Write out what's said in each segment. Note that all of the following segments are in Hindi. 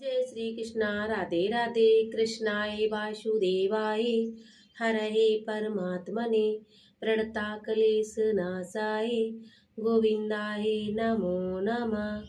जय श्री कृष्णा। राधे राधे। कृष्णाय वासुदेवाय हरये परमात्मने प्रणता नाशाय गोविंदाय नमो नमः।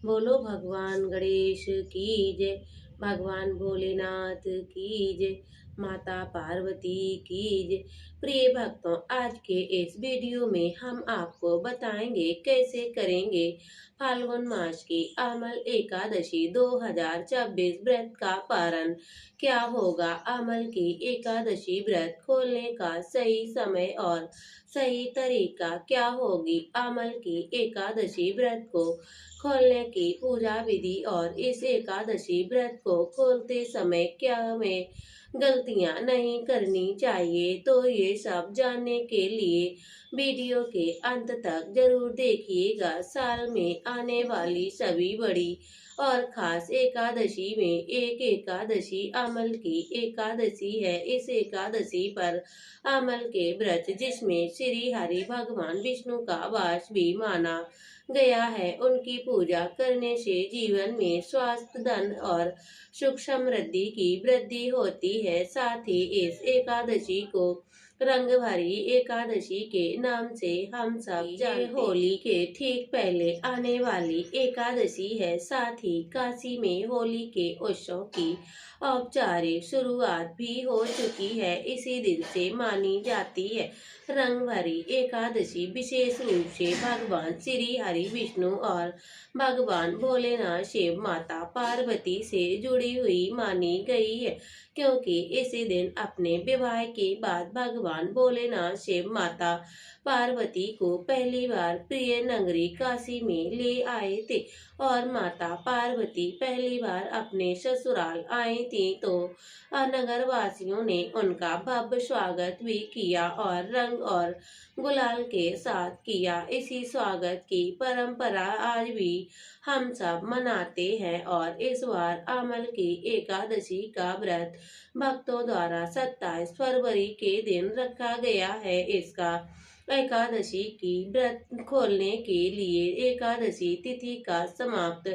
बोलो भगवान गणेश की जय, भगवान भोलेनाथ की जय, माता पार्वती की जय। प्रिय भक्तों, आज के इस वीडियो में हम आपको बताएंगे कैसे करेंगे फाल्गुन मास की अमल एकादशी 2026 व्रत का पारण। क्या होगा अमल की एकादशी व्रत खोलने का सही समय और सही तरीका, क्या होगी अमल की एकादशी व्रत को खोलने की पूजा विधि और इस एकादशी व्रत को खोलते समय क्या हमें गलतियां नहीं करनी चाहिए, तो ये सब जानने के लिए वीडियो के अंत तक जरूर देखिएगा। साल में आने वाली सभी बड़ी और खास एकादशी में एक एकादशी अमल की एकादशी है। इस एकादशी पर अमल के व्रत जिसमें श्री हरि भगवान विष्णु का वास भी माना गया है, उनकी पूजा करने से जीवन में स्वास्थ्य, धन और सुख समृद्धि की वृद्धि होती है। साथ ही इस एकादशी को रंग भरी एकादशी के नाम से हम सब जानते हैं। होली के ठीक पहले आने वाली एकादशी है। साथ ही काशी में होली के उत्सव की औपचारिक शुरुआत भी हो चुकी है। इसी दिन से मानी जाती है रंग भरी एकादशी। विशेष रूप से भगवान श्री हरि विष्णु और भगवान भोलेनाथ शिव माता पार्वती से जुड़ी हुई मानी गई है, क्योंकि इसी दिन अपने विवाह के बाद भगवान भोलेनाथ शिव माता पार्वती को पहली बार प्रिय नगरी काशी में ले आए थे और माता पार्वती पहली बार अपने ससुराल आई थी, तो नगर वासियों ने उनका भव्य स्वागत भी किया और रंग और गुलाल के साथ किया। इसी स्वागत की परंपरा आज भी हम सब मनाते हैं और इस बार अमल की एकादशी का व्रत भक्तों द्वारा 27 फरवरी के दिन रखा गया है। इसका एकादशी की व्रत खोलने के लिए एकादशी तिथि का समाप्त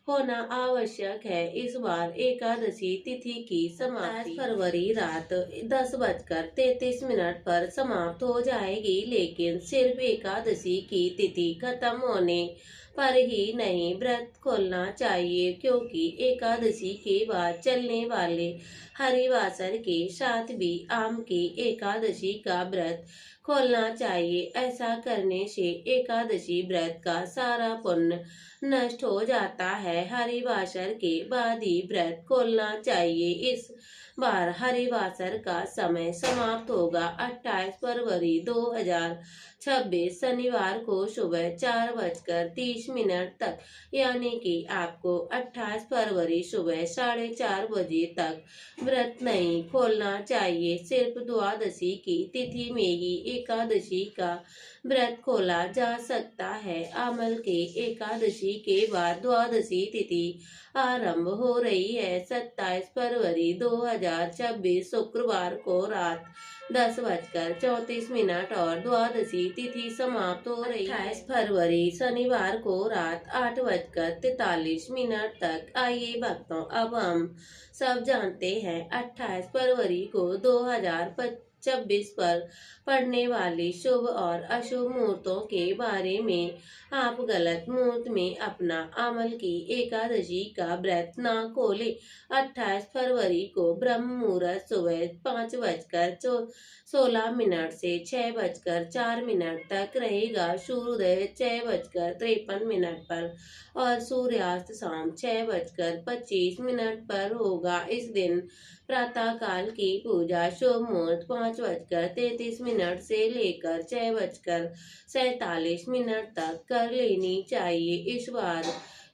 होना आवश्यक है। इस बार एकादशी तिथि की समाप्ति फरवरी रात 10:33 पर समाप्त हो जाएगी, लेकिन सिर्फ एकादशी की तिथि खत्म होने पर ही नहीं व्रत खोलना चाहिए, क्योंकि एकादशी के बाद चलने वाले हरिवासर के साथ भी आम की एकादशी का व्रत खोलना चाहिए। ऐसा करने से एकादशी व्रत का सारा पुण्य नष्ट हो जाता है। हरिवासर के बाद ही व्रत खोलना चाहिए। इस बार हरिवासर का समय समाप्त होगा 28 फरवरी 2026 शनिवार को सुबह 4:30 तक, यानी कि आपको 28 फरवरी सुबह 4:30 बजे तक व्रत नहीं खोलना चाहिए। सिर्फ द्वादशी की तिथि में ही एकादशी का व्रत खोला जा सकता है। अमल के एकादशी के बाद द्वादशी तिथि आरंभ हो रही है। 27 फरवरी 2026 शुक्रवार को रात 10:34 और द्वादशी तिथि समाप्त हो रही है 28 फरवरी शनिवार को रात 8:43 तक। आइए भक्तों, अब हम सब जानते हैं 28 फरवरी को 2026 पर पड़ने वाली शुभ और अशुभ मुहूर्तों के बारे में। आप गलत मुहूर्त में अपना अमल की एकादशी का व्रत न खोले। 28 फरवरी को ब्रह्म मुहूर्त सुबह 5:16 से 6:04 तक रहेगा। सूर्योदय 6:53 पर और सूर्यास्त शाम 6:25 पर होगा। इस दिन प्रातः काल की पूजा शुभ मुहूर्त 5:33 से लेकर 6:47 तक कर लेनी चाहिए। इस बार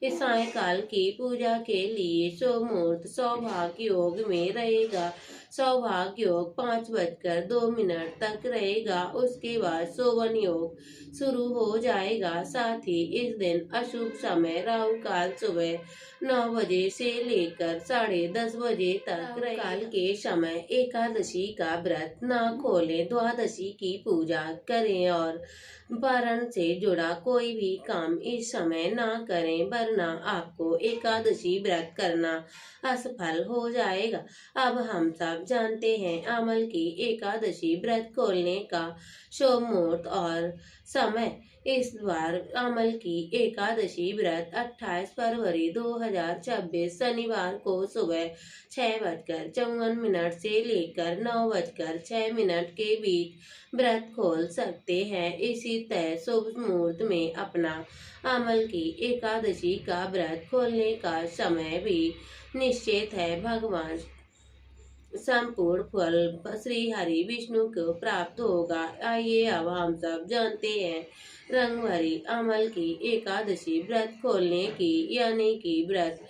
इस सायंकाल की पूजा के लिए शुभ मुहूर्त सौभाग्य योग में रहेगा। सौभाग्य योग 5:02 तक रहेगा। उसके बाद शोभन योग शुरू हो जाएगा। साथ ही इस दिन अशुभ समय राहु काल सुबह 9 बजे से लेकर 10:30 बजे तक रहेगा। काल के समय एकादशी का व्रत न खोलें, द्वादशी की पूजा करें और पारण से जुड़ा कोई भी काम इस समय न करें। वरना आपको एकादशी व्रत करना असफल हो जाएगा। अब हम सब जानते हैं अमल की एकादशी व्रत खोलने का शुभ मुहूर्त और समय। इस बार अमल की एकादशी व्रत 28 फरवरी 2026 शनिवार को सुबह 6:54 से लेकर 9:06 के बीच व्रत खोल सकते हैं। इसी तरह शुभ मुहूर्त में अपना अमल की एकादशी का व्रत खोलने का समय भी निश्चित है। भगवान संपूर्ण फल श्री हरि विष्णु को प्राप्त होगा। आइए अब हम सब जानते हैं रंग भरी अमल की एकादशी व्रत खोलने की यानी कि व्रत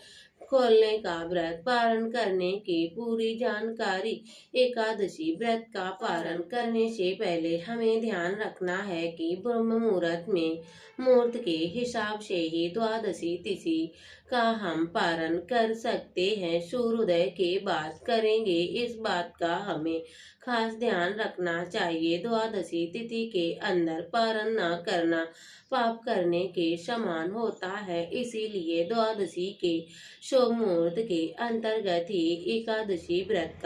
खोलने का व्रत पारण करने की पूरी जानकारी। एकादशी व्रत का पारण करने से पहले हमें ध्यान रखना है कि ब्रह्म मुहूर्त में मुहूर्त के हिसाब से ही द्वादशी तिथि का हम पारण कर सकते हैं। सूर्योदय के बाद करेंगे, इस बात का हमें खास ध्यान रखना चाहिए। द्वादशी तिथि के अंदर पारण न करना पाप करने के समान होता है, इसीलिए द्वादशी के शुभ मुहूर्त के अंतर्गत ही एकादशी व्रत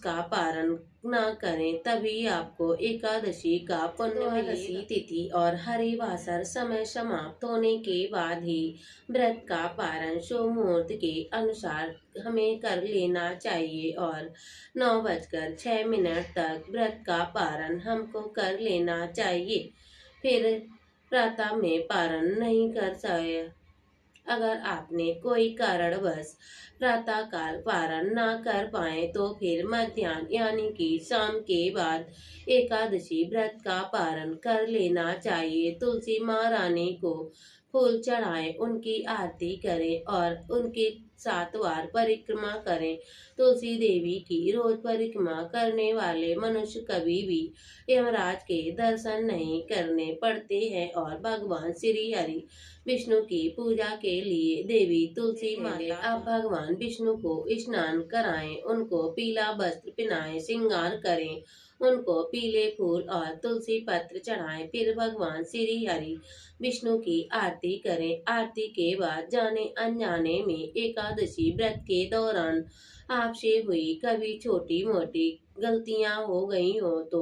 का पारण न करें, तभी आपको एकादशी का पुण्य मिलेगा। तिथि और हरिवासर समय समाप्त होने के बाद ही व्रत का पारण शुभ मुहूर्त के अनुसार हमें कर लेना चाहिए और 9:06 तक व्रत का पारण हमको कर लेना चाहिए। फिर प्रातः में पारण नहीं कर सके, अगर आपने कोई कारणवश प्रातः काल पारण न कर पाए तो फिर मध्याह्न यानी कि शाम के बाद एकादशी व्रत का पारण कर लेना चाहिए। तुलसी महारानी को फूल चढ़ाएं, उनकी आरती करें और उनके 7 बार परिक्रमा करें। तुलसी देवी की रोज परिक्रमा करने वाले मनुष्य कभी भी यमराज के दर्शन नहीं करने पड़ते हैं और भगवान श्री हरि विष्णु की पूजा के लिए देवी तुलसी माता अब भगवान विष्णु को स्नान कराएं, उनको पीला वस्त्र पहनाएं, श्रृंगार करें, उनको पीले फूल और तुलसी पत्र चढ़ाएं। फिर भगवान श्री हरि विष्णु की आरती करें। आरती के बाद जाने अनजाने में एकादशी व्रत के दौरान आपसे हुई कभी छोटी मोटी गलतियां हो गई हो तो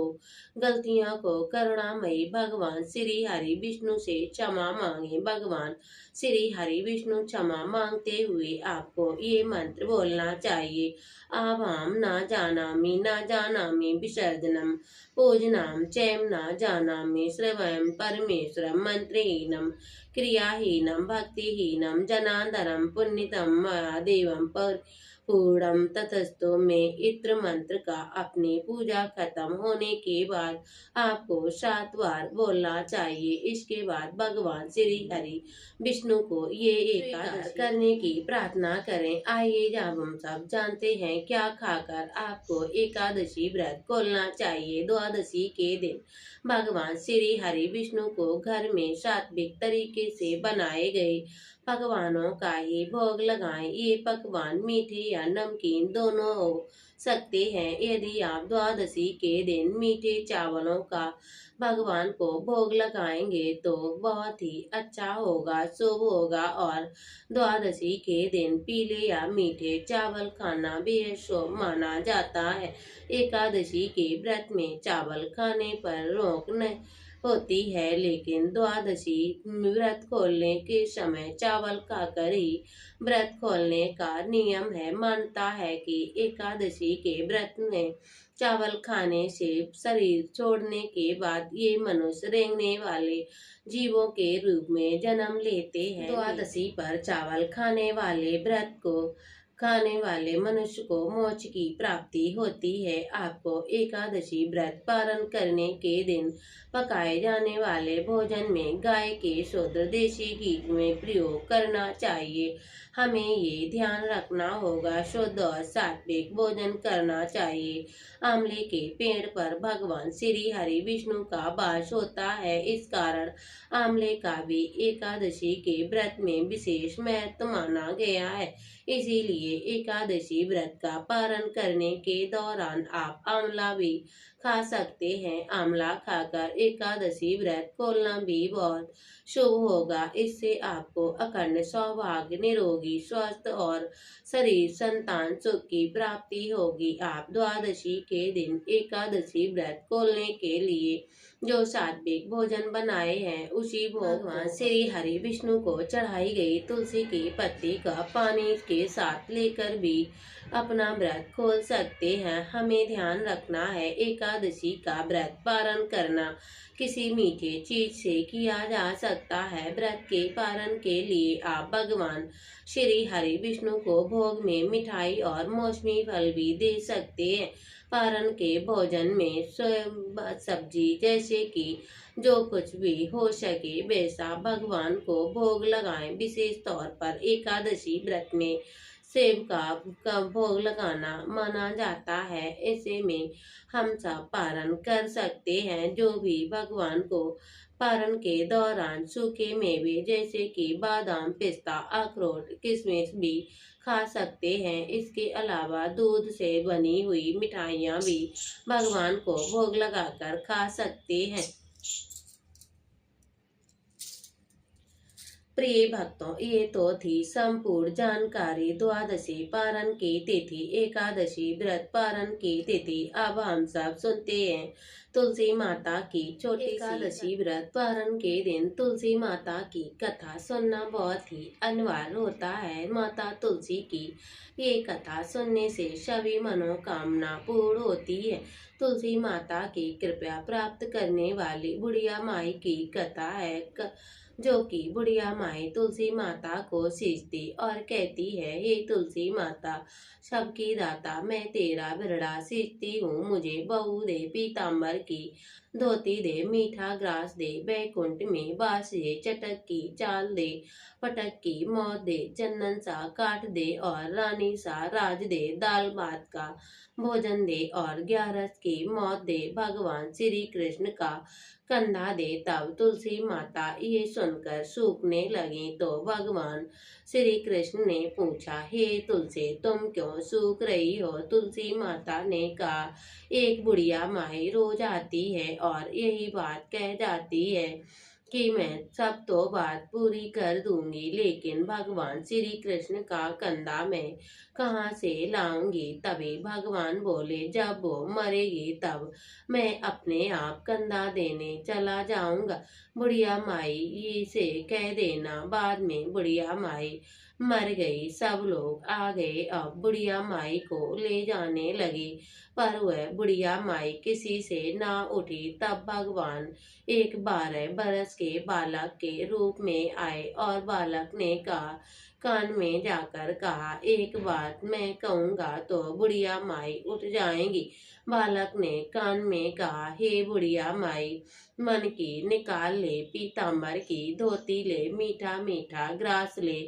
गलतियों को करुणामयी भगवान श्री हरि विष्णु से क्षमा मांगे। भगवान श्री हरि विष्णु क्षमा मांगते हुए आपको ये मंत्र बोलना चाहिए। आवाम न जानामि विसर्जनम पूजनाम चैम न जानामि श्रवयम परमेश्वरम मंत्रहीनम क्रियाहीनम भक्तिहीनम जनार्दनम पुण्यतम मया देवम पर पूर्णम ततस्तु में इत्र मंत्र का अपनी पूजा खत्म होने के बाद आपको 7 बार बोलना चाहिए। इसके बाद भगवान श्री हरि विष्णु को ये एकादशी करने की प्रार्थना करें। आइए जब हम सब जानते हैं क्या खाकर आपको एकादशी व्रत खोलना चाहिए। द्वादशी के दिन भगवान श्री हरि विष्णु को घर में सात्विक तरीके से बनाए गए पकवानों का ही भोग लगाएं। ये पकवान मीठे या नमकीन दोनों हो सकते हैं। यदि आप द्वादशी के दिन मीठे चावलों का भगवान को भोग लगाएंगे तो बहुत ही अच्छा होगा, शुभ होगा और द्वादशी के दिन पीले या मीठे चावल खाना बेहद शुभ माना जाता है। एकादशी के व्रत में चावल खाने पर रोक नहीं होती है, लेकिन द्वादशी व्रत खोलने के समय चावल खाकर ही व्रत खोलने का नियम है। मानता है कि एकादशी के व्रत में चावल खाने से शरीर छोड़ने के बाद ये मनुष्य रेंगने वाले जीवों के रूप में जन्म लेते हैं। द्वादशी पर चावल खाने वाले मनुष्य को मोक्ष की प्राप्ति होती है। आपको एकादशी व्रत पारण करने के दिन पकाए जाने वाले भोजन में गाय के शुद्ध देशी घी में प्रयोग करना चाहिए। हमें ये ध्यान रखना होगा शुद्ध और सात्विक भोजन करना चाहिए। आंवले के पेड़ पर भगवान श्री हरि विष्णु का वास होता है, इस कारण आंवले का भी एकादशी के व्रत में विशेष महत्व माना गया है। इसीलिए लिए एकादशी व्रत का पारण करने के दौरान आप आंवला भी खा सकते हैं। आंवला खाकर एकादशी व्रत खोलना भी बहुत शुभ होगा। इससे आपको अखंड सौभाग्य, निरोगी स्वस्थ और शरीर संतान सुख की प्राप्ति होगी। आप द्वादशी के दिन एकादशी व्रत खोलने के लिए जो सात्विक भोजन बनाए हैं उसी भोग भगवान श्री हरि विष्णु को चढ़ाई गई तुलसी की पत्ती का पानी के साथ लेकर भी अपना व्रत खोल सकते हैं। हमें ध्यान रखना है, एकादशी का व्रत पारण करना किसी मीठे चीज से किया जा सकता है। व्रत के पारण के लिए आप भगवान श्री हरि विष्णु को भोग में मिठाई और मौसमी फल भी दे सकते हैं। पारण के भोजन में सब्जी जैसे कि जो कुछ भी हो सके वैसा भगवान को भोग लगाएं। विशेष तौर पर एकादशी व्रत में सेब का भोग लगाना माना जाता है। ऐसे में हम सब पारण कर सकते हैं। जो भी भगवान को पारण के दौरान सूखे मेवे जैसे कि बादाम, पिस्ता, अखरोट, किशमिश भी खा सकते हैं। इसके अलावा दूध से बनी हुई मिठाइयाँ भी भगवान को भोग लगाकर खा सकते हैं। प्रिय भक्तों, ये तो थी संपूर्ण जानकारी द्वादशी पारण की तिथि, एकादशी व्रत पारण की तिथि। अब हम सब सुनते हैं तुलसी माता की छोटी एकादशी व्रत पारण के दिन तुलसी माता की कथा सुनना बहुत ही अनिवार्य होता है। माता तुलसी की ये कथा सुनने से सभी मनोकामना पूर्ण होती है। तुलसी माता की कृपा प्राप्त करने वाली बुढ़िया माई की कथा है, जो कि बुढ़िया माई तुलसी माता को सींचती और कहती है, हे तुलसी माता सबकी दाता, मैं तेरा बिरड़ा सींचती हूँ। मुझे बहू दे, पीताम्बर की धोती दे, मीठा ग्रास दे, बैकुंठ में बास दे, चटक की चाल दे, पटक की मौत दे, चंदन सा काट दे और रानी सा राज दे, दाल भात का भोजन दे और ग्यारस की मौत दे, भगवान श्री कृष्ण का कंधा दे। तब तुलसी माता ये सुनकर सूखने लगी तो भगवान श्री कृष्ण ने पूछा, हे तुलसी तुम क्यों सूख रही हो? तुलसी माता ने कहा, एक बुढ़िया माई रोज आती है और यही बात कह जाती है कि मैं सब तो बात पूरी कर दूंगी, लेकिन भगवान श्री कृष्ण का कंधा मैं कहाँ से लाऊंगी? तभी भगवान बोले, जब वो मरेगी तब मैं अपने आप कंधा देने चला जाऊंगा। बुढ़िया माई से कह देना। बाद में बुढ़िया माई मर गई। सब लोग आ गए। अब बुढ़िया माई को ले जाने लगी, पर वह बुढ़िया माई किसी से ना उठी। तब भगवान एक 12 बरस के बालक के रूप में आए और बालक ने कहा, कान में जाकर कहा, एक बात मैं कहूँगा तो बुढ़िया माई उठ जाएंगी। बालक ने कान में कहा, हे बुढ़िया माई, मन की निकाल ले, पीताम्बर की धोती ले, मीठा मीठा ग्रास ले,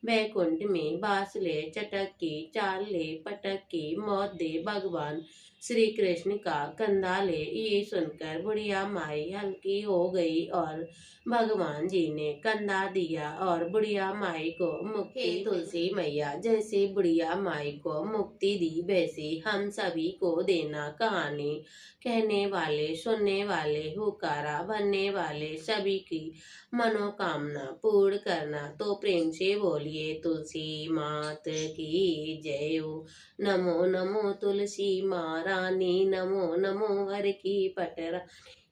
बैकुंठ में बास ले, चटक की चाल ले, पटक की मौत दे, भगवान श्री कृष्ण का कंधा ले। ये सुनकर बुढ़िया माई हल्की हो गई और भगवान जी ने कंधा दिया और बुढ़िया माई को मुक्ति। तुलसी मैया जैसे बुढ़िया माई को मुक्ति दी वैसे हम सभी को देना। कहानी कहने वाले, सुनने वाले, हुकारा भरने वाले सभी की मनोकामना पूर्ण करना। तो प्रेम से बोलिए तुलसी मात की जय हो। नमो नमो तुलसी माँ रानी, नमो नमो हर की पटरा।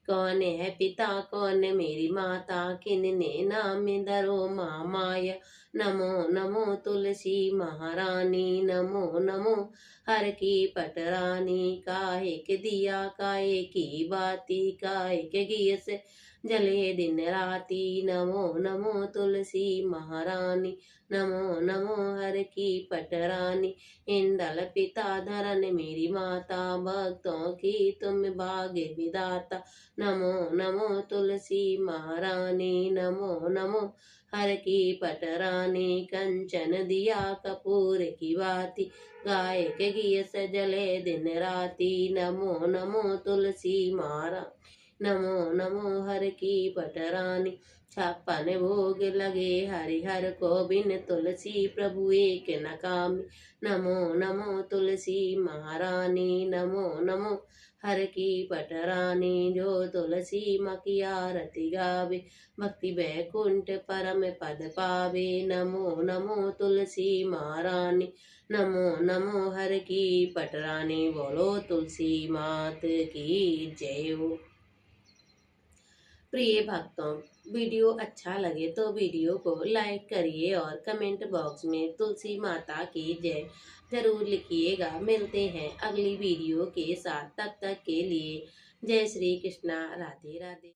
कौन है पिता कौन मेरी माता, किन्ने नाम धरो माँ माया। नमो नमो तुलसी महारानी, नमो नमो हर की पटरानी। काहे के दिया काहे की बाती, काहे के घी से जले दिन राती। नमो नमो तुलसी महारानी, नमो नमो हर की पटरानी। इंदल पिता धरन मेरी माता, भक्तों की तुम भाग्य विदाता। नमो नमो तुलसी महारानी, नमो नमो हर की पटरानी। कंचन दिया कपूर की बाती, गाय के घी से जले दिन राती। नमो नमो तुलसी महारानी, नमो नमो हर की पटरानी। छप्पन भोग लगे हरिहर को बिन तुलसी प्रभु एक न कामी। नमो नमो तुलसी महारानी। नमो नमो हर की पटरानी। जो तुलसी मकी आरती गावे भक्ति बैकुंठ परम पद पावे। नमो नमो तुलसी महारानी। नमो नमो हर की पटरानी। बोलो तुलसी मात की जय हो। प्रिय भक्तों, वीडियो अच्छा लगे तो वीडियो को लाइक करिए और कमेंट बॉक्स में तुलसी माता की जय जरूर लिखिएगा। मिलते हैं अगली वीडियो के साथ, तब तक के लिए जय श्री कृष्णा, राधे राधे।